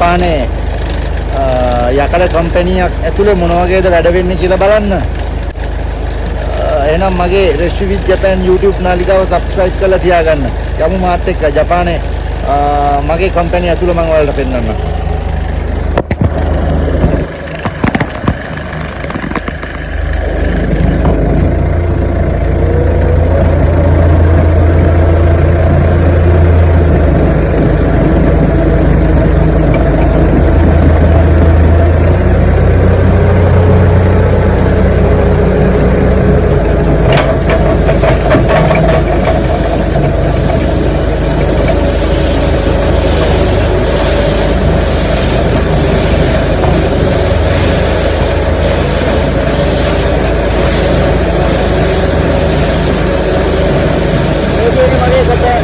ජපානයේ යකඩ කම්පැනියක් ඇතුලේ මොන වගේද වැඩ වෙන්නේ කියලා බලන්න. එහෙනම් මගේ Resh with Japan YouTube නාලිකාව subscribe කරලා තියාගන්න. යමු මාත් එක්ක ජපානයේ මගේ කම්පැනි ඇතුලේ මම ඔයාලට පෙන්නන්නම්.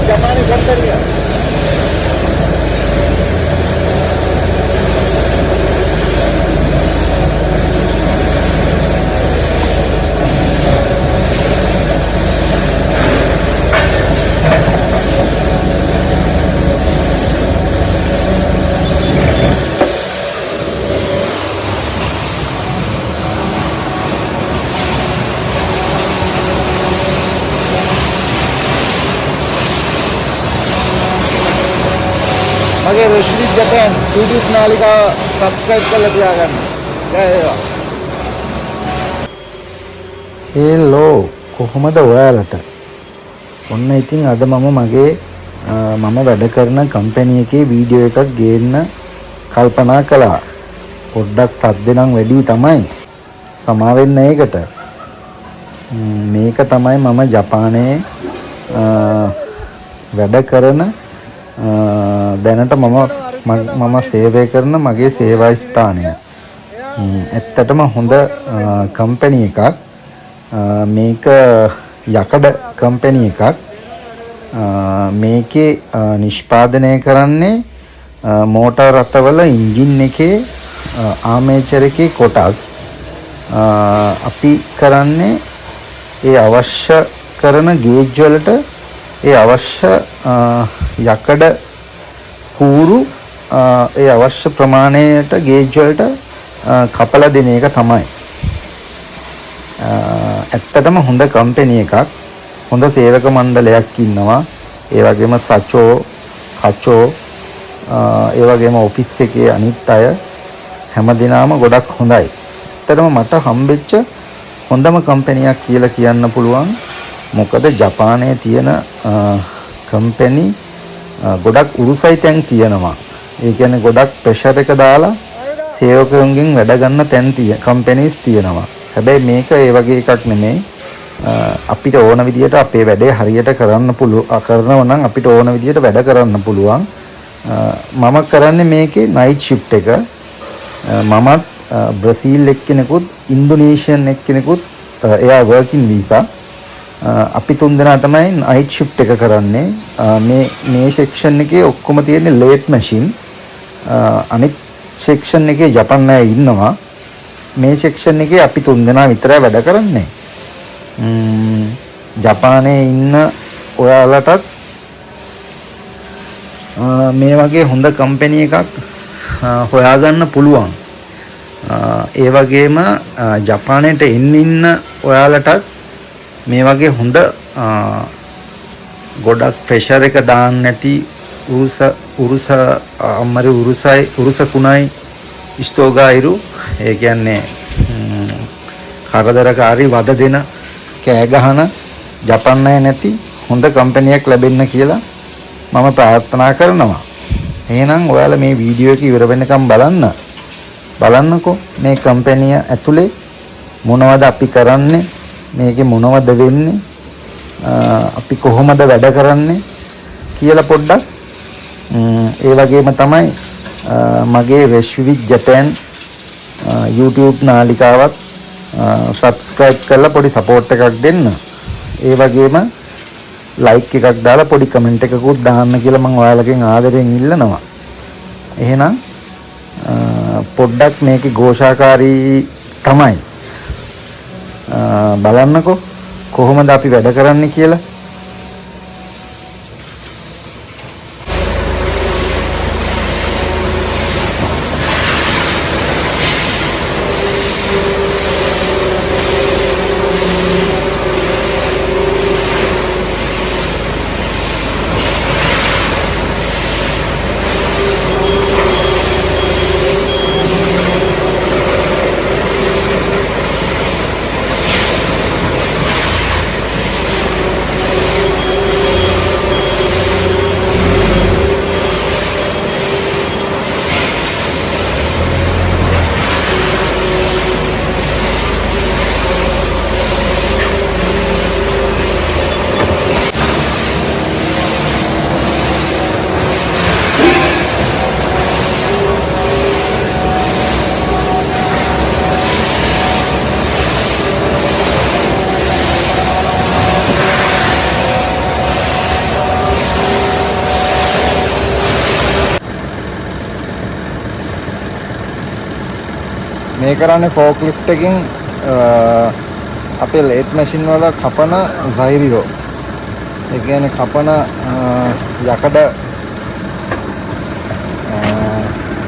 Japanese company. මගේ Resh with Japan YouTube නාලිකාව subscribe කරලා තියාගන්න. ජය වේවා. හේලෝ කොහොමද ඔයාලට? ඔන්න ඉතින් අද මගේ මම වැඩ කරන කම්පැනි එකේ වීඩියෝ එකක් ගේන්න කල්පනා කළා. පොඩ්ඩක් සද්ද නම් වැඩි තමයි. සමා වෙන්න ඒකට. මේක තමයි මම ජපානයේ වැඩ කරන දැනට මම සේවය කරන මගේ සේවා ස්ථානය. ඇත්තටම හොඳ කම්පැනි එකක්. මේක යකඩ කම්පැනි එකක්. මේකේ නිෂ්පාදනය කරන්නේ මෝටර් රථවල එන්ජින් එකේ ආමේචර් එකේ කොටස්. අපි කරන්නේ ඒ අවශ්‍ය කරන ගේජ් වලට ඒ අවශ්‍ය යකඩ කූරු ඒ අවශ්‍ය ප්‍රමාණයට ගේජ් වලට කපලා දෙන එක තමයි. ඇත්තටම හොඳ කම්පැනි එකක්. හොඳ සේවක මණ්ඩලයක් ඉන්නවා. ඒ වගේම සචෝ කචෝ ඒ වගේම ඔෆිස් එකේ අනිත් අය හැමදෙනාම ගොඩක් හොඳයි. ඇත්තටම මට හම්බෙච්ච හොඳම කම්පැනියක් කියලා කියන්න පුළුවන්. මොකද ජපානයේ තියෙන කම්පැනි ගොඩක් උරුසයි තැන් තියෙනවා. ඒ කියන්නේ ගොඩක් ප්‍රෙෂර් එක දාලා සේවකයන්ගෙන් වැඩ ගන්න තැන් කම්පැනිස් තියෙනවා. හැබැයි මේක ඒ වගේ එකක් නෙමෙයි. අපිට ඕන විදිහට අපේ වැඩේ හරියට කරන්න කරනවා නම් අපිට ඕන විදිහට වැඩ කරන්න පුළුවන්. මම කරන්නේ මේකේ නයිට් ෂිෆ්ට් එක. මමත් බ්‍රසීල් එක්කෙනෙකුත් ඉන්දුනීසියන් එක්කෙනෙකුත් එයා වර්කින් වීසා. අපි තුන්දෙනා තමයි නයිට් ෂිෆ්ට් එක කරන්නේ. මේ සෙක්ෂන් එකේ ඔක්කොම තියෙන්නේ ලේත් මැෂින්. අනිත් සෙක්ෂන් එකේ ජපන් අය ඉන්නවා. මේ සෙක්ෂන් එකේ අපි තුන්දෙනා විතරයි වැඩ කරන්නේ. ජපානයේ ඉන්න ඔයාලටත් මේ වගේ හොඳ කම්පැනි එකක් හොයාගන්න පුළුවන්. ඒ වගේම ජපානයට ඉන්න ඔයාලටත් මේ වගේ හොඳ ගොඩක් ප්‍රෙෂර් එක දාන්න නැති උරුස කුණයි ස්තෝගායිරු ඒ කියන්නේ කරදරකාරී වද දෙන කෑ ගහන ජපන් අය නැති හොඳ කම්පැනියක් ලැබෙන්න කියලා මම ප්‍රාර්ථනා කරනවා. එහෙනම් ඔයාලා මේ වීඩියෝ එක ඉවර වෙනකම් බලන්නකෝ මේ කම්පැනිය ඇතුලේ මොනවද අපි කරන්නේ, මේකේ මොනවද වෙන්නේ, අපි කොහොමද වැඩ කරන්නේ කියලා පොඩ්ඩක්. ඒ වගේම තමයි මගේ Resh with Japan YouTube නාලිකාවත් subscribe කරලා පොඩි support එකක් දෙන්න. ඒ වගේම like එකක් දාලා පොඩි comment එකකුත් දාන්න කියලා මම ඔයාලගෙන් ආදරෙන් ඉල්ලනවා. එහෙනම් පොඩ්ඩක් මේකේ ഘോഷාකාරී තමයි. බලන්නකෝ කොහොමද අපි වැඩ කරන්නේ කියලා. මේ කරන්නේ ෆෝක්ලිෆ්ට් එකකින් අපේ ලේත් මැෂින් වල කපන සෛරියෝ. ඒ කියන්නේ කපන යකඩ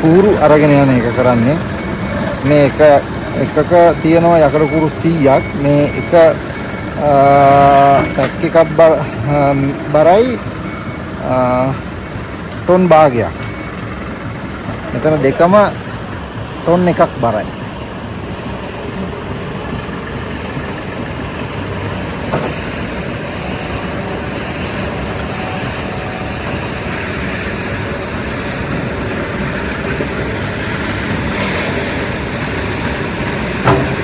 කූරු අරගෙන යන එක කරන්නේ. මේ එකක තියෙනවා යකඩ කූරු 100ක්. මේ එක පැක් එකක් බරයි ටොන් භාගයක්. මෙතන දෙකම ටොන් එකක් බරයි.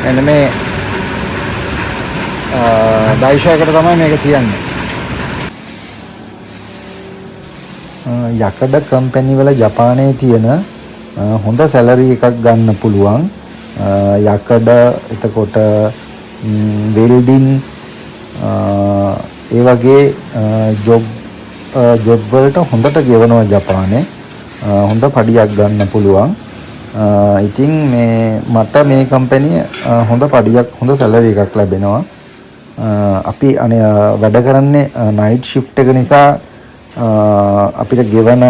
එන්න මේ දයිෂයකට තමයි මේක තියන්නේ. යකඩ කම්පැනි වල ජපානයේ තියෙන හොඳ සැලරි එකක් ගන්න පුළුවන්. යකඩ එතකොට වෙල්ඩින් ඒ වගේ ජොබ් වලට හොඳට ගෙවනවා ජපානයේ. හොඳ පඩියක් ගන්න පුළුවන්. ඉතින් මට මේ කම්පැනි හොඳ පඩියක් හොඳ සැලරි එකක් ලැබෙනවා. අපි අනේ වැඩ කරන්නේ නයිට් ෂිෆ්ට් එක නිසා අපිට ගෙවන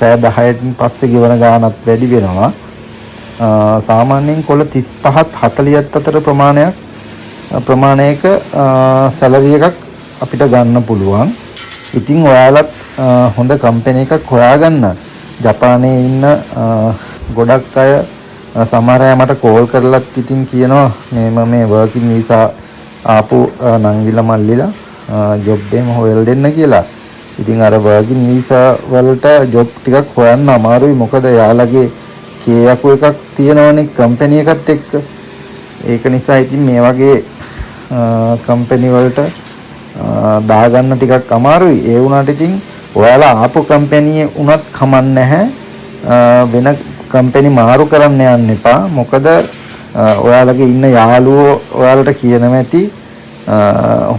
රෑ 10න් පස්සේ ගෙවන ගාණත් වැඩි වෙනවා. සාමාන්‍යයෙන් කොළ 35ත් 40ත් අතර ප්‍රමාණයක සැලරි එකක් අපිට ගන්න පුළුවන්. ඉතින් ඔයාලත් හොඳ කම්පැනි එකක් හොයාගන්න. ජපානයේ ඉන්න ගොඩක් අය සමහර අය මට කෝල් කරලත් ඉතින් කියනවා මේ වර්කින් වීසා ආපු නංගිලා මල්ලිලා ජොබ් එකම හොයලා දෙන්න කියලා. ඉතින් අර වර්කින් වීසා වලට ජොබ් ටිකක් හොයන්න අමාරුයි. මොකද යාළගේ කේයකු එකක් තියෙනවනේ කම්පැනි එකත් එක්ක. ඒක නිසා ඉතින් මේ වගේ කම්පැනි වලට දාගන්න ටිකක් අමාරුයි. ඒ වුණාට ඉතින් ඔයාලා ආපු කම්පැනියේ උනත් කමක් නැහැ. වෙන කම්පැනි මාරු කරන්න යන්න එපා. මොකද ඔයාලගේ ඉන්න යාළුවෝ ඔයාලට කියනවා ඇති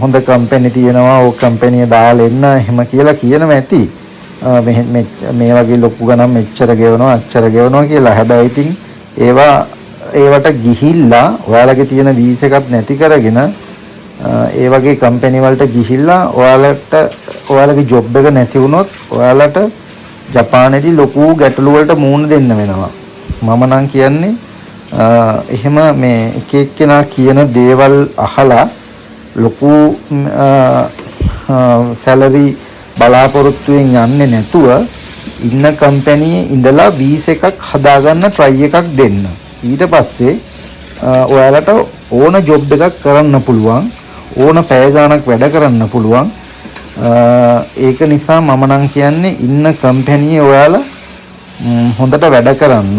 හොඳ කම්පැනි තියෙනවා ඕක කම්පැනිය දාලා එන්න එහෙම කියලා කියනවා ඇති. මේ වගේ ලොකු ගණන් මෙච්චර ගෙවනවා අච්චර ගෙවනවා කියලා. හැබැයි ඉතින් ඒවට ගිහිල්ලා ඔයාලගේ තියෙන වීසා එකක් නැති කරගෙන ඒ වගේ කම්පැනි වලට ගිහිල්ලා ඔයාලගේ ජොබ් එක නැති වුණොත් ඔයාලට ජපානයේදී ලොකු ගැටලු වලට මුහුණ දෙන්න වෙනවා. මම නම් කියන්නේ එහෙම මේ එක එක්කෙනා කියන දේවල් අහලා ලොකු සැලරි බලාපොරොත්තුෙන් යන්නේ නැතුව ඉන්න කම්පැනියේ ඉඳලා වීසා එකක් හදාගන්න try එකක් දෙන්න. ඊට පස්සේ ඔයාලට ඕන ජොබ් එකක් කරන්න පුළුවන්. ඕන පැය ගාණක් වැඩ කරන්න පුළුවන්. ඒක නිසා මම නම් කියන්නේ ඉන්න කම්පැනියේ ඔයාලා හොඳට වැඩ කරන්න.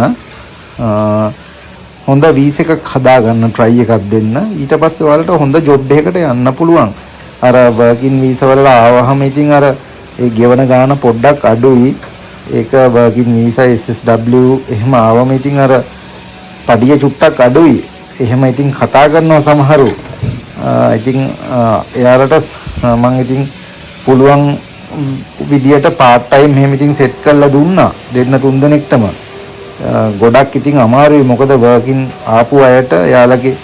හොඳ වීසා එකක් හදාගන්න try එකක් දෙන්න. ඊට පස්සේ ඔයාලට හොඳ ජොබ් එකකට යන්න පුළුවන්. අර වර්කින් වීසා වල ආවහම ඉතින් අර ඒ ගෙවන ගාණ පොඩ්ඩක් අඩුයි. ඒක වර්කින් වීසා SSW එහෙම ආවම ඉතින් අර පඩිය චුට්ටක් අඩුයි. එහෙම ඉතින් කතා කරනවා සමහරු. ඉතින් එයාලට මම ඉතින් පුළුවන් විදියට part time එහෙම ඉතින් set කරලා දුන්නා. දෙන්න තුන් දෙනෙක්ටම. ගොඩක් ඉතින් අමාරුයි. මොකද වර්කින් ආපු අයට යාළගේ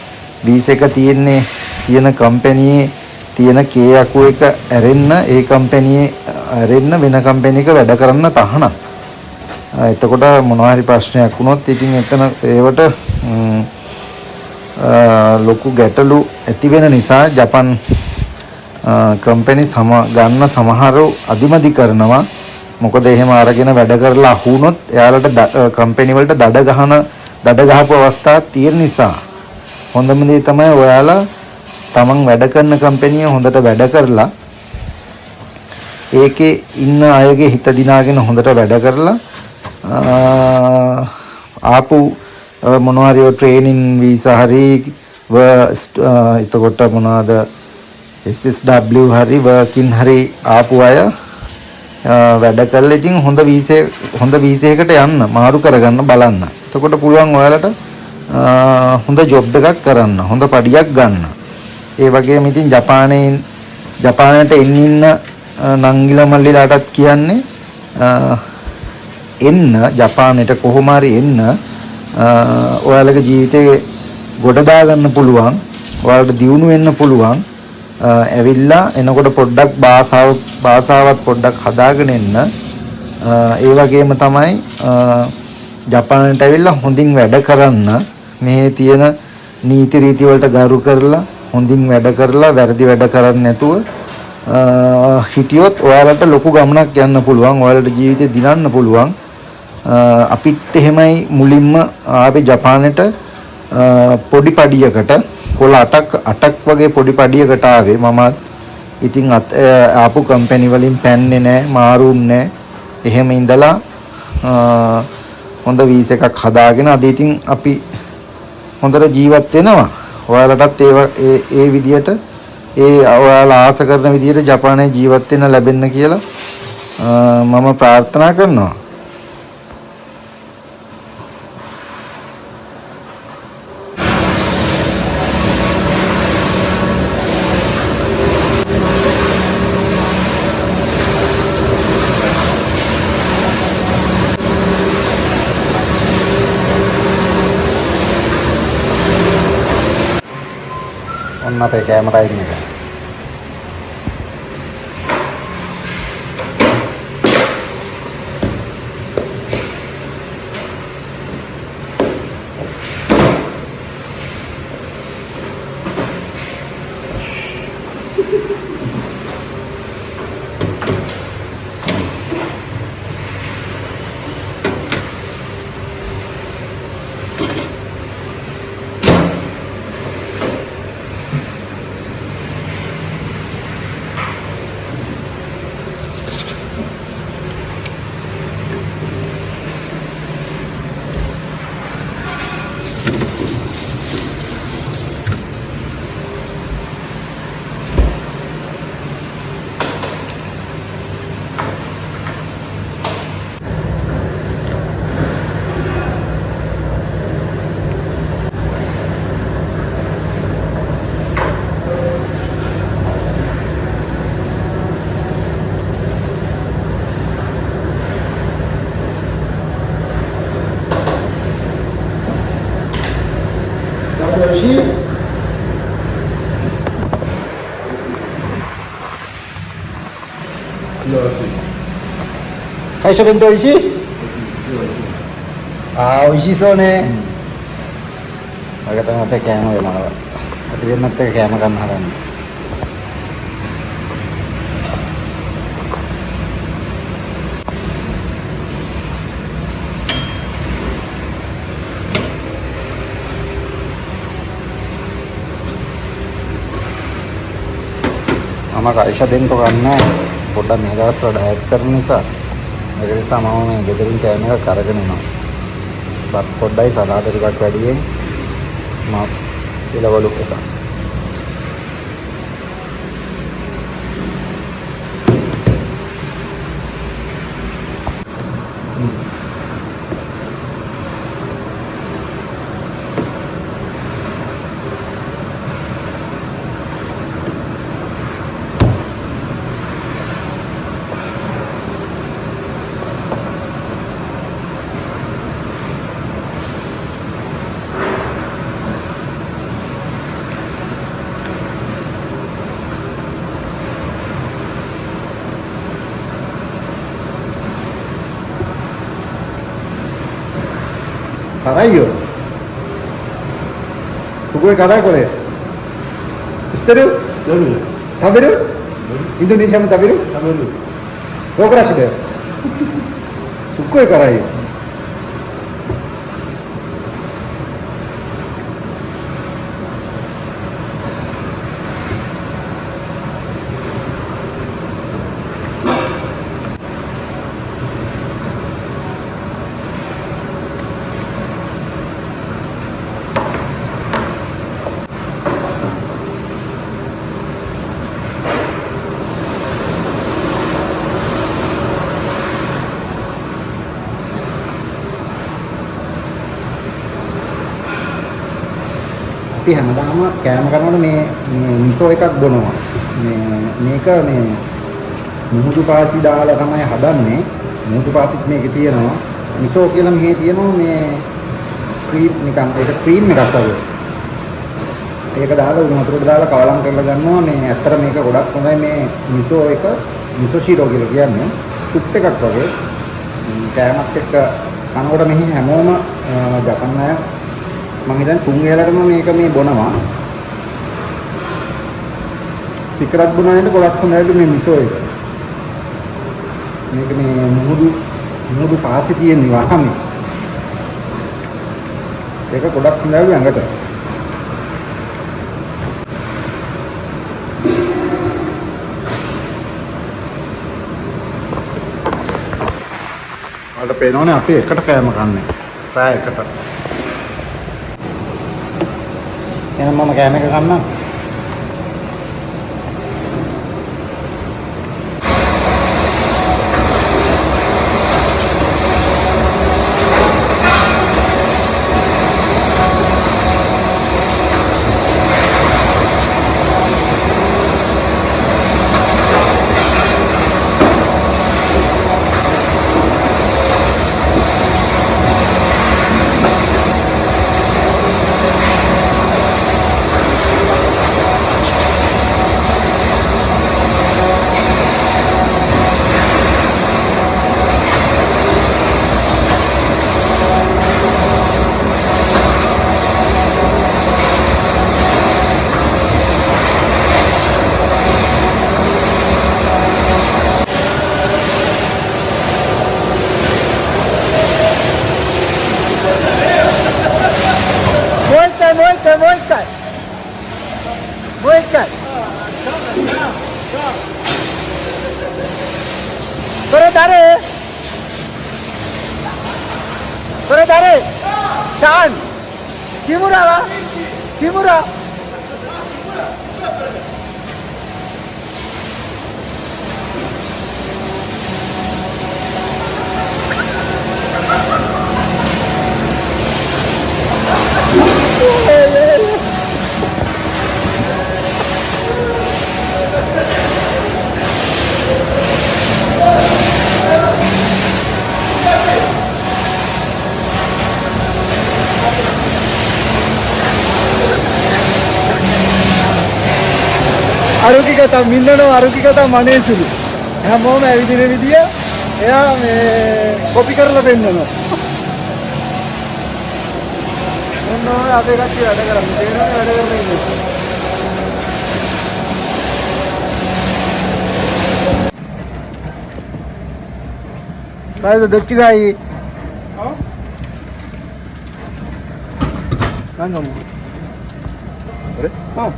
වීසා එක තියෙන කම්පැනියේ තියෙන කේයකු එක ඇරෙන්න ඒ කම්පැනියේ ඇරෙන්න වෙන කම්පැනි එක වැඩ කරන්න තහනම්. එතකොට මොනවා හරි ප්‍රශ්නයක් වුණොත් ඉතින් එතන ඒවට ලොකු ගැටලු ඇති වෙන නිසා ජපන් කම්පැනි ගන්න සමහරව අදිමදි කරනවා. මොකද එහෙම අරගෙන වැඩ කරලා අහු වුණොත් එයාලට කම්පැනි වලට දඩ ගහපු අවස්ථාවක් තියෙන නිසා හොඳම දේ තමයි ඔයාලා තමන් වැඩ කරන කම්පැනිය හොඳට වැඩ කරලා ඒකේ ඉන්න අයගේ හිත දිනාගෙන හොඳට වැඩ කරලා ආපු මොනවා හරි ට්‍රේනින් වීසා හරි එතකොට මොනවාද SSW හරි වර්කින් හරි ආපු අය වැඩ කරලා ඉතින් හොඳ වීසා එකට යන්න මාරු කරගන්න බලන්න. එතකොට පුළුවන් ඔයාලට හොඳ ජොබ් එකක් කරන්න, හොඳ පඩියක් ගන්න. ඒ වගේම ඉතින් ජපානයට එන්න නංගිලා මල්ලිලාටත් කියන්නේ එන්න ජපානයට කොහොම හරි එන්න ඔයාලගේ ජීවිතේ ගොඩ දා ගන්න පුළුවන්. ඔයාලට දියුණු වෙන්න පුළුවන්. ඇවිල්ලා එනකොට පොඩ්ඩක් භාෂාවත් පොඩ්ඩක් හදාගෙන එන්න. ඒ වගේම තමයි ජපානයට ඇවිල්ලා හොඳින් වැඩ කරන්න. මේ තියෙන නීති රීති වලට ගරු කරලා හොඳින් වැඩ කරලා වැරදි වැඩ කරන්නේ නැතුව හිටියොත් ඔයාලට ලොකු ගමනක් යන්න පුළුවන්. ඔයාලට ජීවිතේ දිනන්න පුළුවන්. අපිත් එහෙමයි මුලින්ම ආවේ ජපානයට පොඩි පඩියකට කොළ 8ක් වගේ පොඩි පඩියකට ආවේ මමත්. ඉතින් ආපු කම්පැනි වලින් පැන්නේ නැහැ, මාරුන්නේ නැහැ. එහෙම ඉඳලා හොඳ වීසා එකක් හදාගෙන අද ඉතින් අපි හොඳට ජීවත් වෙනවා. ඔයාලටත් ඒ විදියට ඔයාලා ආස කරන විදියට ජපානයේ ජීවත් වෙන්න ලැබෙන්න කියලා මම ප්‍රාර්ථනා කරනවා. ඔන්න අපේ කැමරා එක. Kaisha bento oishi? Oishi so ne. Agak tengah teh kayaknya mau malah. Tapi dia nanti kayak makan makan. Mama Kaisha bento karena පොඩ්ඩක් මේ දවස්වල ඩයට් කරන නිසා ඒක නිසා මම මේ ගෙදරින් කෑම එකක් අරගෙන එනවා. බත් පොඩ්ඩයි සලාද ටිකක් වැඩියෙන් මස් එළවලු එකක්. Karai yo. Sugoi karai kore. Shiteru? Taberu? Indonesia mo taberu? Taberu. Dokura shite. Sugoi karai yo. අපි හැමදාම කෑම කරනකොට මේ මිසෝ එකක් බොනවා. මේක මුහුදු පාසි දාලා තමයි හදන්නේ. මුහුදු පාසිත් මේකේ තියෙනවා. මිසෝ කියලා මෙහි තියෙනවා මේ ක්‍රීම් නිකන් ඒක ක්‍රීම් එකක් වගේ. ඒක දාලා උණු වතුරට දාලා කවලම් කරලා ගන්නවා. මේ ඇත්තට මේක ගොඩක් හොඳයි මේ මිසෝ එක මිසෝ ශීරෝ කියලා කියන්නේ සුප් එකක් වගේ. කෑමක් එක්ක කනකොට මෙහි හැමෝම ජපන් අය මම හිතන්නේ තුන් වේලටම මේක මේ බොනවා. සිකරට් බොනනට ගොඩක් හොඳයි මේ මිසෝ එක. මේක මේ මුහුදු පාසෙ තියෙන වකමේ. ඒක ගොඩක් හොඳයි ඇඟට. වලට පේනවනේ අපි එකට කෑම කන්නේ. රෑ එකට. එහෙනම් මම කෑම එක ගන්නම්. Saan? Kimura ba? Kimura. ආරෝග්‍ය කතා මින්නනෝ ආරෝග්‍ය කතා මනේසුලු හැමෝම ඇවිදින විදිය එයා මේ කොපි කරලා පෙන්නනවා මොනවා අපේ කට්ටිය වැඩ කරන්නේ තේරෙන්නේ වැඩ කරන්නේ ඉන්නේ Guys, dochi gai. Oh? Kan kamu? Ada? Oh.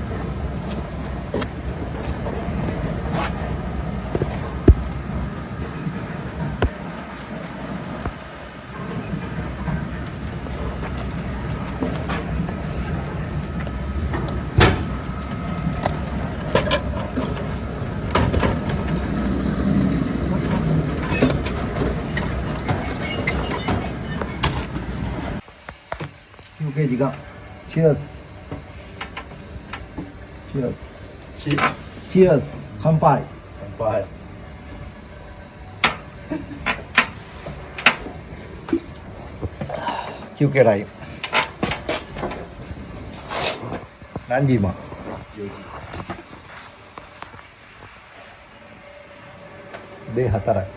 Okay, Jiga. Cheers. Cheers. Cheers. Kanpai. Kanpai. Kyuke rai. Nanji ma. De hatarai.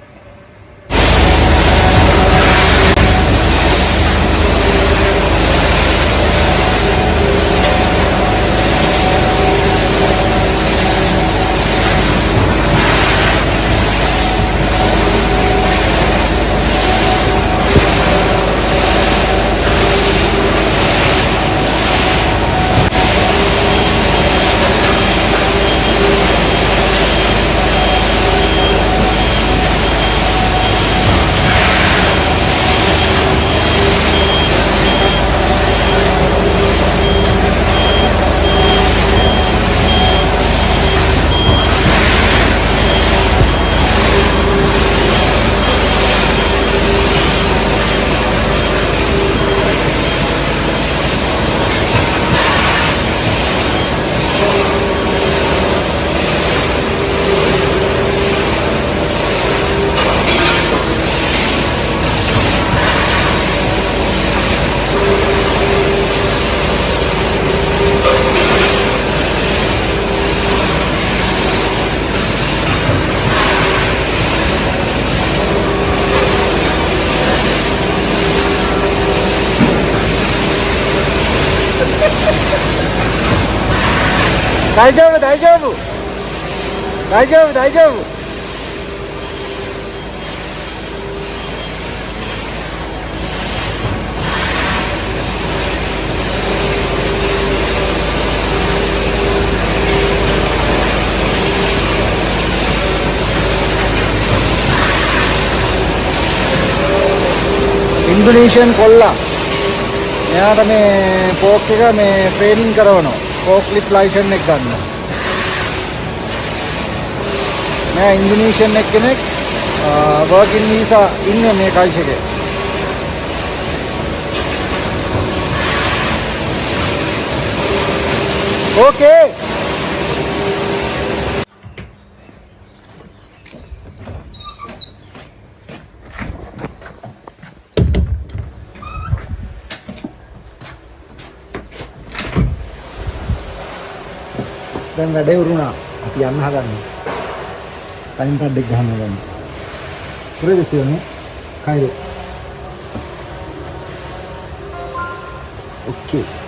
大丈夫ඉන්දුනීසියන් කොල්ලා එයාට මේ පෝක් එක මේ ට්‍රේනින් කරනවා පෝක් ලිෆ්ට් ලයිසන් එක ගන්න. නෑ ඉන්දුනීසියන් එක්කෙනෙක් වර්කින් වීසා ඉන්නේ මේ කයිස් එකේ. ඕකේ දැන් වැඩේ උරුණා. අපි යන්න හදන්නේ. ටයිම් කාඩ් එක ගන්න ගන්න. පුරේදසියනේ කයිරෝ. ඕකේ.